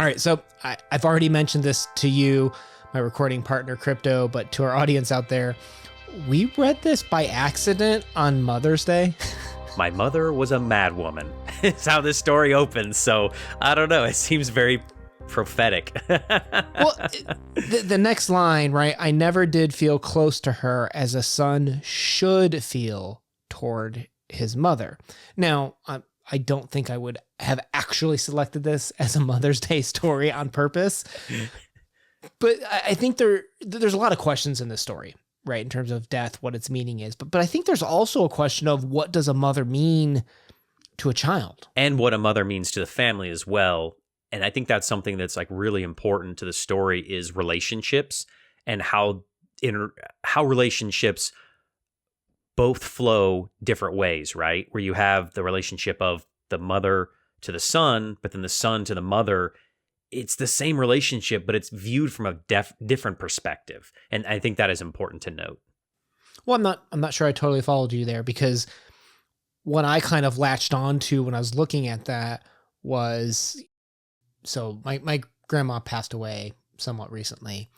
All right, so I've already mentioned this to you, my recording partner, Crypto, but to our audience out there, we read this by accident on Mother's Day. My mother was a madwoman. It's how this story opens, so I don't know. It seems very prophetic. Well, the next line, right? I never did feel close to her as a son should feel toward his mother. Now, I don't think I would have actually selected this as a Mother's Day story on purpose, but I think there's a lot of questions in this story, right? In terms of death, what its meaning is. But I think there's also a question of what does a mother mean to a child? And what a mother means to the family as well. And I think that's something that's like really important to the story is relationships and how relationships both flow different ways, right? Where you have the relationship of the mother to the son, but then the son to the mother. It's the same relationship, but it's viewed from a different perspective. And I think that is important to note. Well, I'm not sure I totally followed you there, because what I kind of latched on to when I was looking at that was, so my grandma passed away somewhat recently,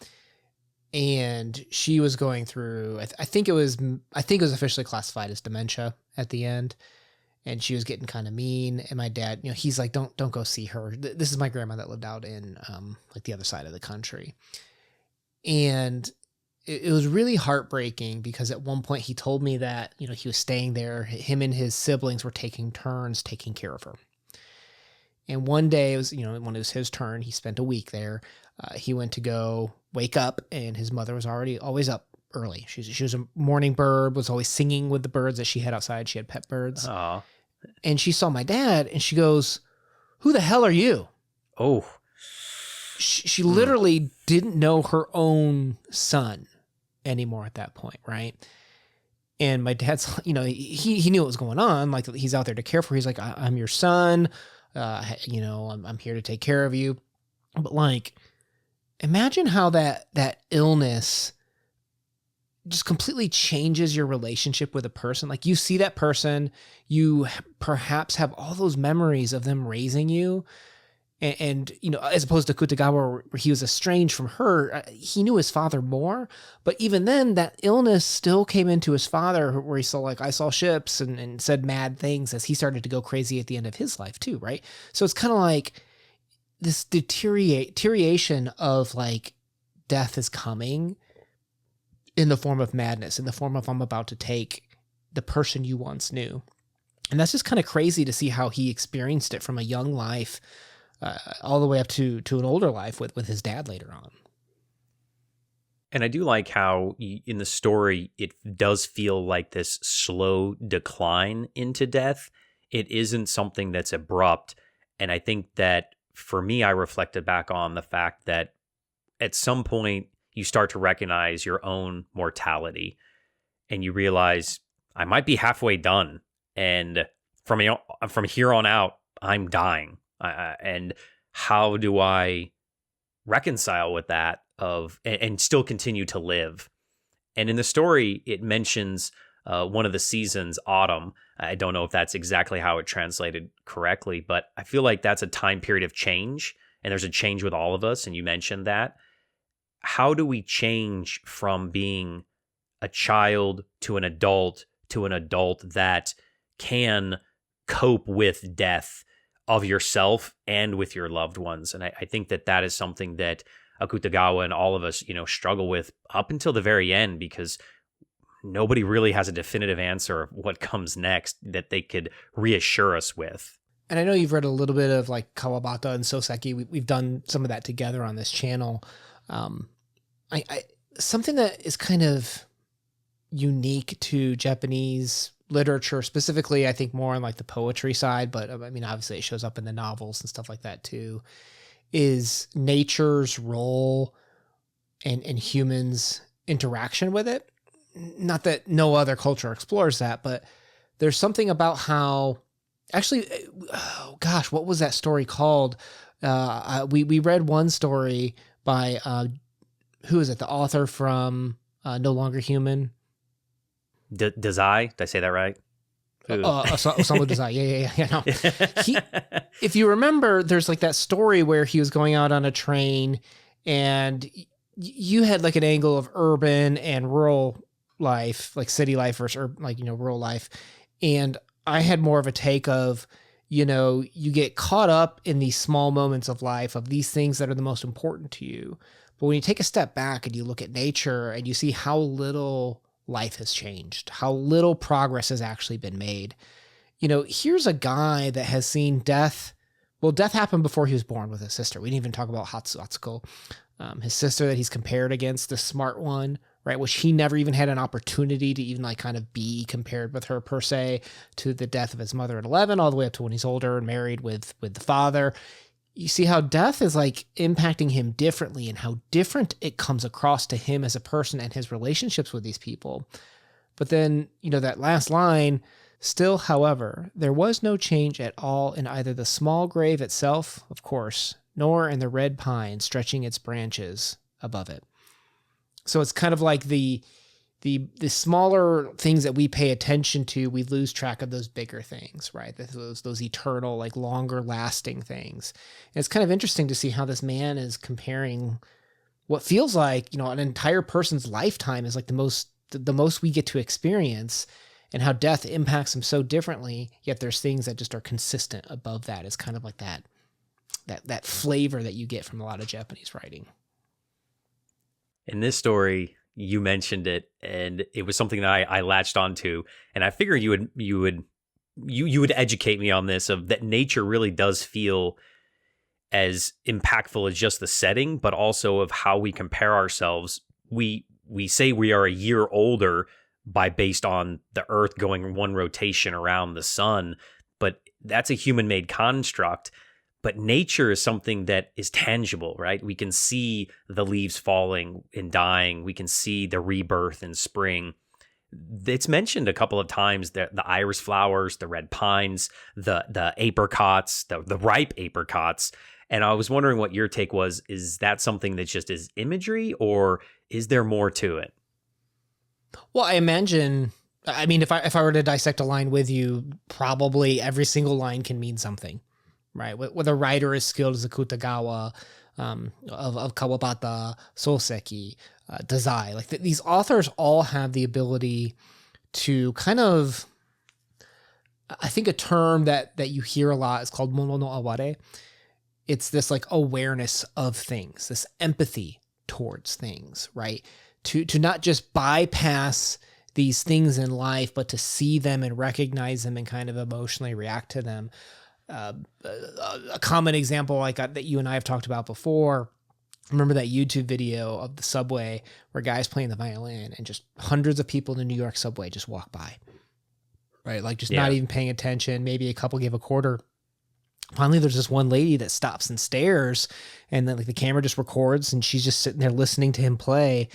and she was going through, I think it was officially classified as dementia at the end. And she was getting kind of mean. And my dad, he's like, don't go see her. This is my grandma that lived out in like the other side of the country. And it was really heartbreaking, because at one point he told me that, he was staying there. Him and his siblings were taking turns taking care of her. And one day it was, when it was his turn, he spent a week there. He went to go wake up, and his mother was always up early. She was a morning bird, was always singing with the birds that she had outside. She had pet birds. Aww. And she saw my dad, and she goes, "Who the hell are you?" Oh. She literally didn't know her own son anymore at that point, right? And my dad's, he knew what was going on. Like, he's out there to care for her. He's like, I'm your son. I'm here to take care of you. But like, imagine how that illness just completely changes your relationship with a person. Like, you see that person, you perhaps have all those memories of them raising you. And as opposed to Akutagawa, where he was estranged from her, he knew his father more. But even then, that illness still came into his father, where he saw, like, I saw ships and said mad things as he started to go crazy at the end of his life too, right? So it's kind of like this deterioration of, like, death is coming in the form of madness, in the form of, I'm about to take the person you once knew. And that's just kind of crazy to see how he experienced it from a young life all the way up to an older life with his dad later on. And I do like how in the story, it does feel like this slow decline into death. It isn't something that's abrupt. And I think that for me, I reflected back on the fact that at some point you start to recognize your own mortality, and you realize I might be halfway done. And from here on out, I'm dying. And how do I reconcile with that and still continue to live? And in the story, it mentions one of the seasons, autumn. I don't know if that's exactly how it translated correctly, but I feel like that's a time period of change, and there's a change with all of us. And you mentioned that. How do we change from being a child to an adult that can cope with death of yourself and with your loved ones? And I think that is something that Akutagawa and all of us, struggle with up until the very end, because nobody really has a definitive answer of what comes next that they could reassure us with. And I know you've read a little bit of, like, Kawabata and Soseki. We've done some of that together on this channel. Something that is kind of unique to Japanese literature, specifically, I think more on, like, the poetry side, but I mean, obviously it shows up in the novels and stuff like that too, is nature's role and humans' interaction with it. Not that no other culture explores that, but there's something about how, actually, oh gosh, what was that story called? We read one story by, who is it? The author from No Longer Human. Did I say that right? Osamu Dazai. Yeah. No. If you remember, there's like that story where he was going out on a train, and you had like an angle of urban and rural life, like city life versus rural life, and I had more of a take of, you get caught up in these small moments of life, of these things that are the most important to you. But when you take a step back and you look at nature and you see how little life has changed, how little progress has actually been made. Here's a guy that has seen death. Well, death happened before he was born with his sister. We didn't even talk about Hatsuko, his sister that he's compared against, the smart one, right? Which he never even had an opportunity to even like kind of be compared with her per se, to the death of his mother at 11, all the way up to when he's older and married with the father. You see how death is like impacting him differently, and how different it comes across to him as a person and his relationships with these people. But then, that last line, still, however, there was no change at all in either the small grave itself, of course, nor in the red pine stretching its branches above it. So it's kind of like the smaller things that we pay attention to, we lose track of those bigger things, right? Those eternal, like longer lasting things. And it's kind of interesting to see how this man is comparing what feels like, an entire person's lifetime is like the most we get to experience, and how death impacts him so differently. Yet there's things that just are consistent above that. It's kind of like that flavor that you get from a lot of Japanese writing. In this story, you mentioned it, and it was something that I latched onto, and I figured you would educate me on this, of that nature really does feel as impactful as just the setting, but also of how we compare ourselves. We say we are a year older based on the Earth going one rotation around the sun, but that's a human-made construct. But nature is something that is tangible, right? We can see the leaves falling and dying. We can see the rebirth in spring. It's mentioned a couple of times that the iris flowers, the red pines, the apricots, the ripe apricots. And I was wondering what your take was. Is that something that just is imagery, or is there more to it? Well, I imagine, if I were to dissect a line with you, probably every single line can mean something. Right, whether a writer as skilled as Akutagawa, of Kawabata, Soseki, Dazai, like these authors all have the ability to kind of, I think a term that you hear a lot is called mono no aware. It's this like awareness of things, this empathy towards things, right? To not just bypass these things in life, but to see them and recognize them and kind of emotionally react to them. A common example like that you and I have talked about before. Remember that YouTube video of the subway where guys playing the violin, and just hundreds of people in the New York subway just walk by, right? Like just not even paying attention. Maybe a couple give a quarter. Finally, there's this one lady that stops and stares, and then like the camera just records, and she's just sitting there listening to him play.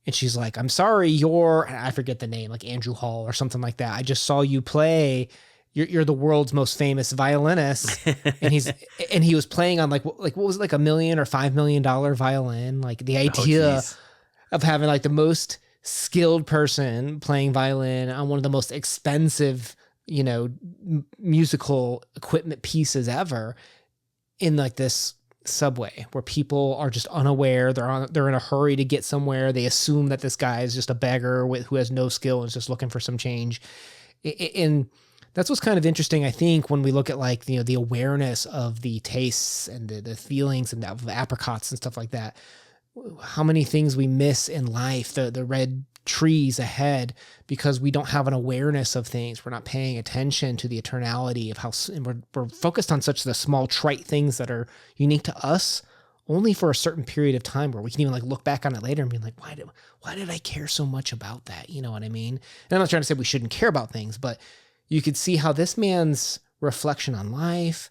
And she's like, "I'm sorry, I forget the name, like Andrew Hall or something like that. I just saw you play. You're the world's most famous violinist." And he was playing on what was it, like $1 million or $5 million violin. Like the idea of having like the most skilled person playing violin on one of the most expensive, musical equipment pieces ever, in like this subway where people are just unaware. They're in a hurry to get somewhere. They assume that this guy is just a beggar who has no skill and is just looking for some change. And that's what's kind of interesting, I think, when we look at like, the awareness of the tastes and the feelings and of apricots and stuff like that. How many things we miss in life, the red trees ahead, because we don't have an awareness of things. We're not paying attention to the eternality of and we're focused on such the small trite things that are unique to us only for a certain period of time, where we can even like look back on it later and be like, why did I care so much about that? You know what I mean? And I'm not trying to say we shouldn't care about things, but you could see how this man's reflection on life,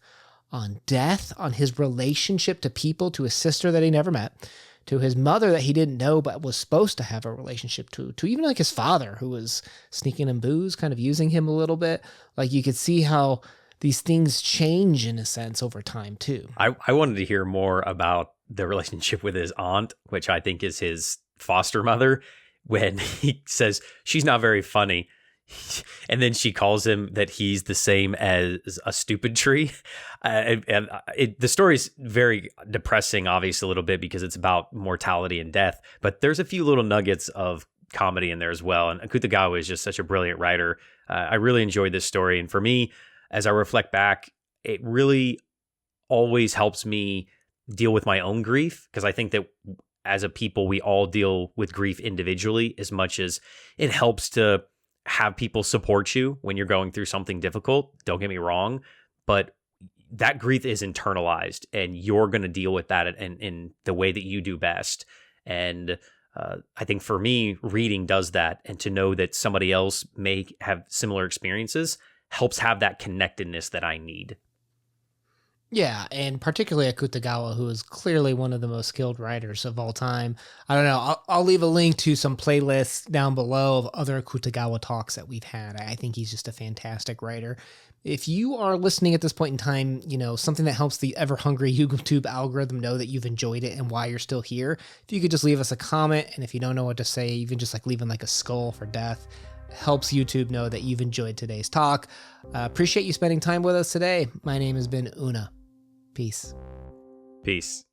on death, on his relationship to people, to his sister that he never met, to his mother that he didn't know but was supposed to have a relationship to even like his father, who was sneaking him booze, kind of using him a little bit. Like you could see how these things change in a sense over time too. I wanted to hear more about the relationship with his aunt, which I think is his foster mother, when he says she's not very funny. and then she calls him that he's the same as a stupid tree. The story's very depressing, obviously, a little bit because it's about mortality and death, but there's a few little nuggets of comedy in there as well. And Akutagawa is just such a brilliant writer. I really enjoyed this story. And for me, as I reflect back, it really always helps me deal with my own grief, because I think that as a people, we all deal with grief individually as much as it helps to have people support you when you're going through something difficult. Don't get me wrong, but that grief is internalized and you're going to deal with that in the way that you do best. And I think for me, reading does that. And to know that somebody else may have similar experiences helps have that connectedness that I need. Yeah, and particularly Akutagawa, who is clearly one of the most skilled writers of all time. I don't know. I'll leave a link to some playlists down below of other Akutagawa talks that we've had. I think he's just a fantastic writer. If you are listening at this point in time, something that helps the ever-hungry YouTube algorithm know that you've enjoyed it and why you're still here, if you could just leave us a comment, and if you don't know what to say, even just like leaving like a skull for death, helps YouTube know that you've enjoyed today's talk. Appreciate you spending time with us today. My name has been Una. Peace. Peace.